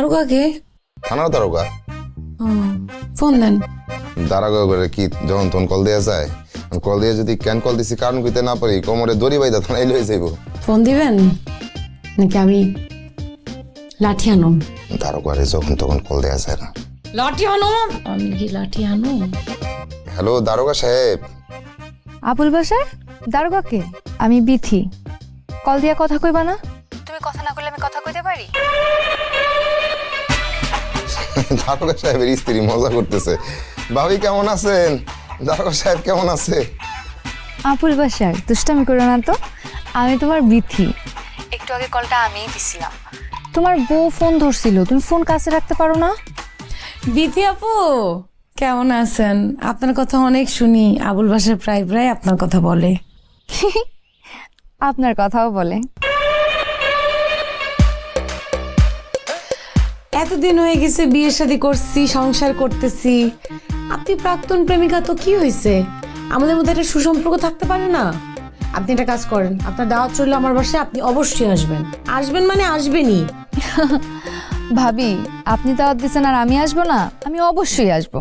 দারোগাকে? থানার দারোগা? ফোন দেন। দারোগা করে কি যখন তখন কল দেওয়া যায়? কল দিয়ে যদি কেন কল দিছি কারণ কইতে না পারি, কোমরে দড়ি বাইদা থানায় লয়ে যাইব। ফোন দিবেন নাকি আমি লাঠি আনুম? দারোগারে যখন তখন কল দেওয়া যায় না। লাঠি আনুম? আমি কি লাঠি আনুম? হ্যালো দারোগা সাহেব। আবুল বাসার দারোগাকে? আমি বিথি। কল দিয়া কথা কইবা না? তুমি কথা না কইলে আমি কথা কইতে পারি? দারোগা সাহেবের স্ত্রী মজা করতেছে। ভাবি কেমন আছেন? দারোগা সাহেব কেমন আছে? আবুল বাসার দুষ্টামি করো না তো। আমি তোমার বিথি। একটু আগে কলটা আমিই দিছিলাম। তোমার বউ ফোন ধরছিল, তুমি ফোন কাছে রাখতে পারো না? বিথি আপু কেমন আছেন? আপনার কথা অনেক শুনি, আবুল বাসার প্রায় প্রায় আপনার কথা বলে। আপনার কথাও বলে। এতদিন হয়ে গেছে, বিয়ে শাদী করছি, সংসার করতেছি। আপনি প্রাক্তন প্রেমিকা তো কি হয়েছে? আমাদের মধ্যে একটা সুসম্পর্ক থাকতে পারে না? আপনি একটা কাজ করেন, আপনার দাওয়াত চললে আমার বাসায় আপনি অবশ্যই আসবেন। আসবেন মানে আসবেনই। ভাবি, আপনি দাওয়াত দিচ্ছেন আর আমি আসবো না? আমি অবশ্যই আসবো।